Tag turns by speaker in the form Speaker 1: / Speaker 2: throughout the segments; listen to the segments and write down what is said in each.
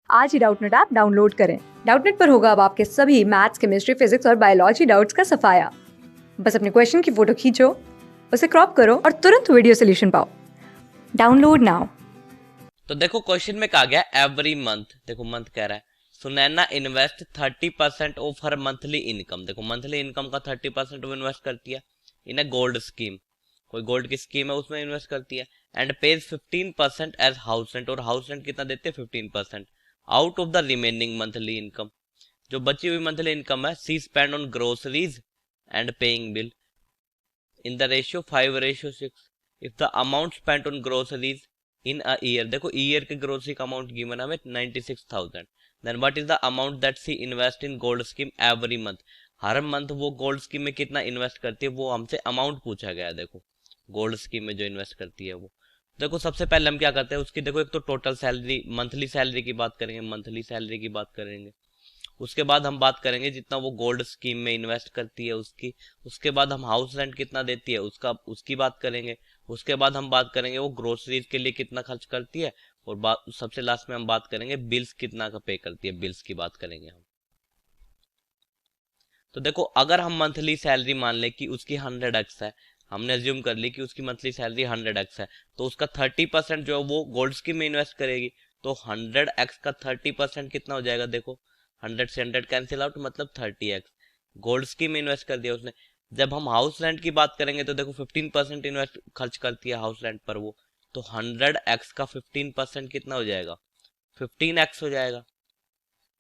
Speaker 1: आज ही Doubtnut app download करें। Doubtnut पर होगा अब आपके सभी मैथ्स, केमिस्ट्री, फिजिक्स और बायोलॉजी डाउट्स का सफाया। बस अपने क्वेश्चन की फोटो खींचो, उसे क्रॉप करो और तुरंत वीडियो सोल्यूशन पाओ। Download now.
Speaker 2: तो देखो क्वेश्चन में कहा गया एवरी मंथ, देखो मंथ कह रहा है Sunaina invest 30% of her monthly income. देखो मंथली इनकम का 30% वो इन्वेस्ट करती है इन अ गोल्ड स्कीम, कोई गोल्ड की स्कीम है उसमें इन्वेस्ट करती है। And pays 15% as house rent, और हाउस रेंट कितना देते हैं 15%। Out of the remaining monthly income, जो बची हुई मंथली इनकम है, she spend on groceries and paying bill in the ratio 5:6। If the amount spent on groceries in a year, देखो year के ग्रोसरी का अमाउंट गिवन हमें 96,000, then what is the amount that she invest in gold scheme every month. हर month वो gold scheme में कितना invest करती है, वो हमसे अमाउंट पूछा गया है। देखो गोल्ड स्कीम में जो इन्वेस्ट करती है वो, देखो सबसे पहले हम क्या करते हैं उसकी, देखो एक तो टोटल सैलरी, मंथली सैलरी की बात करेंगे, मंथली सैलरी की बात करेंगे। उसके बाद हम बात करेंगे जितना वो गोल्ड स्कीम में इन्वेस्ट करती है उसकी। उसके बाद हम हाउस रेंट कितना देती है उसकी बात करेंगे। उसके बाद हम बात करेंगे वो ग्रोसरीज के लिए कितना खर्च करती है। और सबसे लास्ट में हम बात करेंगे बिल्स कितना का पे करती है, बिल्स की बात करेंगे हम। तो देखो अगर हम मंथली सैलरी मान ले कि उसकी 100x है, हमने अज्यूम कर ली कि उसकी मंथली सैलरी 100x है, तो उसका 30% जो है वो गोल्ड स्कीम में इन्वेस्ट करेगी। तो 100x का 30% कितना हो जाएगा, देखो 100 से 100 कैंसिल आउट, मतलब 30x गोल्ड स्कीम में इन्वेस्ट कर दिया उसने। जब हम हाउस रेंट की बात करेंगे तो देखो 15% इन्वेस्ट खर्च करती है हाउस रेंट पर वो, तो 100x का 15% कितना हो जाएगा, 15x हो जाएगा।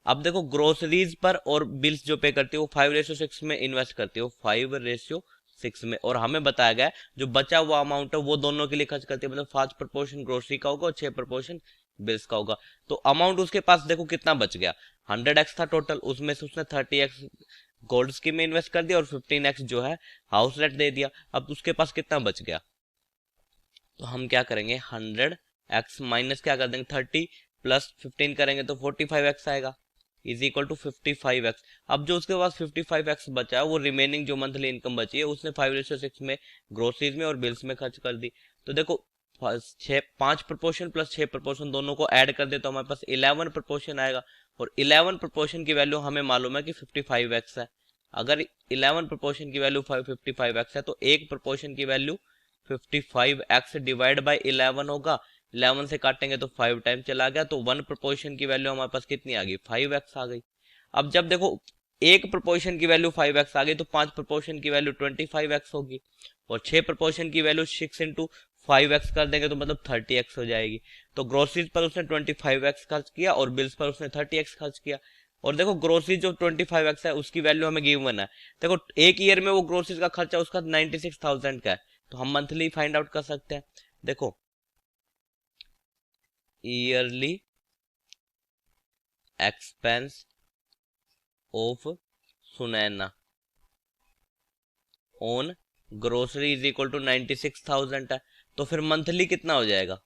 Speaker 2: अब देखो ग्रोसरीज पर और बिल्स जो पे करती है वो 5:6 में इन्वेस्ट करती है, वो 5:6 में। और हमें बताया गया है जो बचा हुआ अमाउंट है वो दोनों के लिए खर्च करती है, मतलब 5% ग्रोसरी का होगा और 6% बिल्स का होगा। तो अमाउंट उसके पास देखो कितना बच गया, 100x था टोटल, उसमें से उसने 30x गोल्ड स्कीम में इन्वेस्ट कर दिया और 15x जो है हाउस रेंट दे दिया। अब उसके पास कितना बच गया, तो हम क्या करेंगे 100x माइनस क्या कर देंगे 30 प्लस 15 करेंगे तो 45x आएगा, इज इक्वल टू 55x। अब जो उसके पास 55x बचा है वो रिमेनिंग जो मंथली इनकम बची है उसने 5:6 में ग्रोसरीज में और बिल्स में खर्च कर दी। तो देखो 5% प्लस 6% दोनों को ऐड कर दे तो हमारे पास 11% आएगा। और 11% की वैल्यू हमें मालूम है कि 55x है। अगर 11% की वैल्यू 55x है तो 1% की वैल्यू 55x डिवाइड बाई 11 होगा। 11 से काटेंगे तो 5 टाइम चला गया, तो 1% की वैल्यू हमारे पास कितनी आ गई, 5x आ गई। अब जब देखो 1% की वैल्यू 5x आ गई तो 5% की वैल्यू 25x होगी, और 6% की वैल्यू 6 इंटू 5x कर देंगे तो मतलब 30x हो जाएगी। तो ग्रोसरीज पर उसने 25x खर्च किया और बिल्स पर उसने 30x खर्च किया। और देखो ग्रोसरीज जो 25x है उसकी वैल्यू हमें गिवन है। देखो एक ईयर में वो ग्रोसरीज का खर्चा उसका 96,000 का है, तो हम मंथली फाइंड आउट कर सकते हैं। देखो yearly expense of Sunaina on grocery is equal to 96,000 है, तो फिर मंथली कितना हो जाएगा,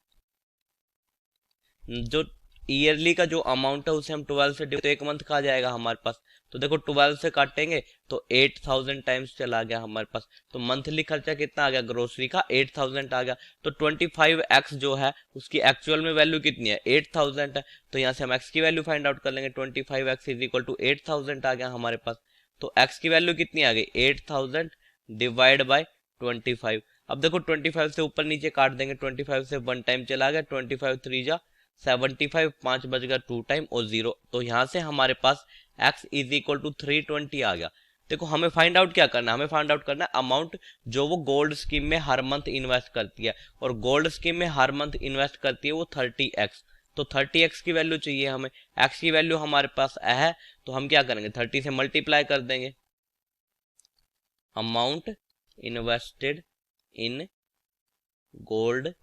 Speaker 2: जो ईयरली का जो अमाउंट है उसे हम 12 से तो एक मंथ का आ जाएगा हमारे पास। तो देखो 12 से काटेंगे तो 8,000 टाइम्स चला गया हमारे पास, तो मंथली खर्चा कितना आ गया ग्रोसरी का 8,000 आ गया। तो 25x जो है उसकी एक्चुअल में वैल्यू कितनी है 8,000 है, तो यहाँ से हम x की वैल्यू फाइंड आउट कर लेंगे। 25x इज इक्वल टू 8,000 आ गया हमारे पास। तो x की वैल्यू कितनी आ गई 8,000 डिवाइड बाई 25। अब देखो 25 से ऊपर नीचे काट देंगे, 25 से 1 टाइम चला गया, 25 3 जा 75, 5 बच गया 2 टाइम और 0, तो यहां से हमारे पास x इज इक्वल टू 320 आ गया। देखो हमें फाइंड आउट क्या करना है, हमें फाइंड आउट करना है अमाउंट जो वो गोल्ड स्कीम में हर मंथ इन्वेस्ट करती है, और गोल्ड स्कीम में हर मंथ इन्वेस्ट करती है वो 30x। तो 30x की वैल्यू चाहिए हमें, x की वैल्यू हमारे पास है, तो हम क्या करेंगे 30 से मल्टीप्लाई कर देंगे। Amount invested in gold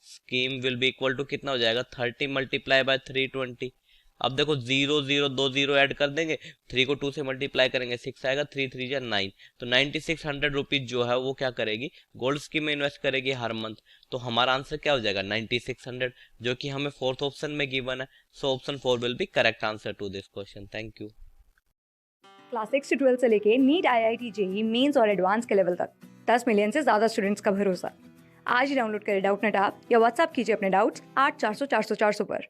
Speaker 2: scheme will be equal to कितना हो जाएगा 30 मल्टीप्लाई बाय 320। अब देखो 0 0 2 0 ऐड कर देंगे, 3 को 2 से मल्टीप्लाई करेंगे 6 आएगा, 3 3 जा 9, तो 9600 रुपीज जो है वो क्या करेगी गोल्ड स्कीम में इन्वेस्ट करेगी हर मंथ। तो हमारा आंसर क्या हो जाएगा 9600, जो कि हमें फोर्थ ऑप्शन में गिवन है। So option 4 will be correct answer to this question. Thank you.
Speaker 1: Class 6 से 12 से लेके नीट, IIT, जेई मेंस और एडवांस के लेवल तक 10 मिलियन से ज्यादा स्टूडेंट्स का भरोसा। आज ही डाउनलोड करें डाउटनेट ऐप या व्हाट्सएप कीजिए अपने डाउट्स 8400 400 400 पर।